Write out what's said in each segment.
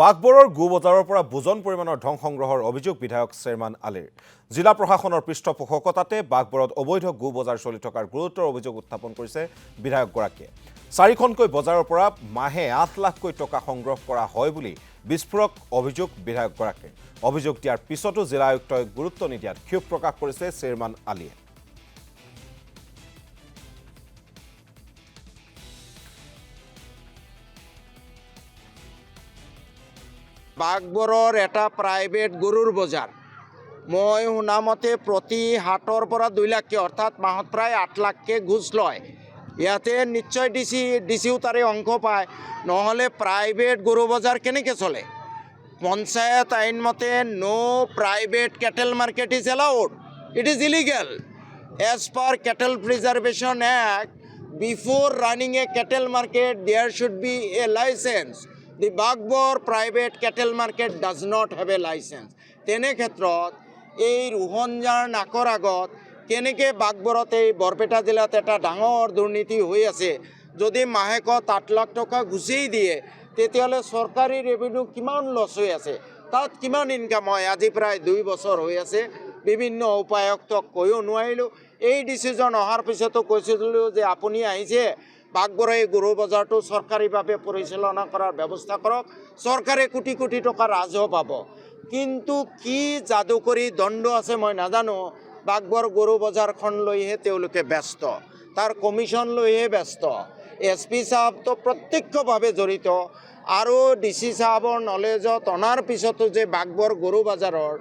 বাঘবৰৰ গো বজাৰৰ পৰা বুজন পৰিমাণৰ ধন সংগ্ৰহৰ অভিযোগ বিধায়ক চেয়াৰমান আলীৰ। জিলা প্ৰশাসনৰ পৃষ্ঠপোষকতাতে বাঘবৰত অবৈধ গো বজাৰ চলি থকাৰ গুৰুতৰ অভিযোগ উত্থাপন কৰিছে বিধায়কগৰাকীয়ে। 4খনকৈ বজাৰৰ পৰা মাহে 8 লাখকৈ টকা সংগ্ৰহ কৰা হয় বুলি বিস্ফোৰক অভিযোগ বিধায়কগৰাকীৰ। অভিযোগ দিয়াৰ পিছতো জিলা আয়ুক্তই গুৰুত্ব নিদিয়াত ক্ষোভ প্ৰকাশ কৰিছে চেয়াৰমান আলীয়ে। বাঘবৰৰ এটা প্ৰাইভেট গৰুৰ বজাৰ। মই শুনামতে প্ৰতি হাটৰ পৰা 2 লাখকৈ অৰ্থাৎ মাহত প্ৰায় 8 লাখকৈ ঘোষ লয়। ইয়াতে নিশ্চয় ডিচিও তাৰে অংশ পায়, নহ'লে প্ৰাইভেট গৰু বজাৰ কেনেকৈ চলে? পঞ্চায়ত আইন মতে no' private cattle market is allowed, it is illegal as per cattle preservation act. Before running a cattle market there should be a licence. The Bagbor private cattle market does not have a license. তেনে ক্ষেত্ৰত এই ৰোহনজাৰ নাকৰ আগত কেনেকৈ বাঘবৰত এই বৰপেটা জিলাত এটা ডাঙৰ দুৰ্নীতি হৈ আছে। যদি মাহেকত 8 লাখ টকা গুচেই দিয়ে তেতিয়াহ'লে চৰকাৰী ৰেভিনিউ কিমান লছ হৈ আছে, তাত কিমান ইনকাম হয়। আজি প্ৰায় 2 বছৰ হৈ আছে, বিভিন্ন উপায়ুক্তক কৈও নোৱাৰিলোঁ। এই ডিচিজন অহাৰ পিছতো কৈছিলোঁ যে আপুনি আহিছে বাঘবৰৰ এই গৰু বজাৰটো চৰকাৰীভাৱে পৰিচালনা কৰাৰ ব্যৱস্থা কৰক, চৰকাৰে কোটি কোটি টকা ৰাজহ পাব। কিন্তু কি যাদুকৰী দণ্ড আছে মই নাজানো, বাঘবৰ গৰু বজাৰখন লৈহে তেওঁলোকে ব্যস্ত, তাৰ কমিশ্যন লৈহে ব্যস্ত। SP চাহাবতো প্ৰত্যক্ষভাৱে জড়িত, আৰু DC চাহাবৰ নলেজত অনাৰ পিছতো যে বাঘবৰ গৰু বজাৰৰ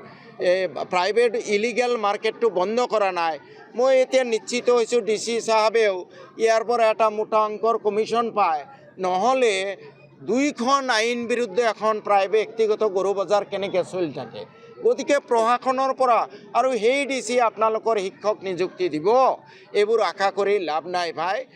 প্ৰাইভেট ইলিগেল মাৰ্কেটটো বন্ধ কৰা নাই, মই এতিয়া নিশ্চিত হৈছোঁ DC চাহাবেও ইয়াৰ পৰা এটা মোটা অংকৰ কমিশ্যন পায়। নহ'লে 2খন আইন বিৰুদ্ধে এখন ব্যক্তিগত গৰু বজাৰ কেনেকৈ চলি থাকে। গতিকে প্ৰশাসনৰ পৰা আৰু সেই DC আপোনালোকৰ শিক্ষক নিযুক্তি দিব, এইবোৰ আশা কৰি লাভ নাই ভাই।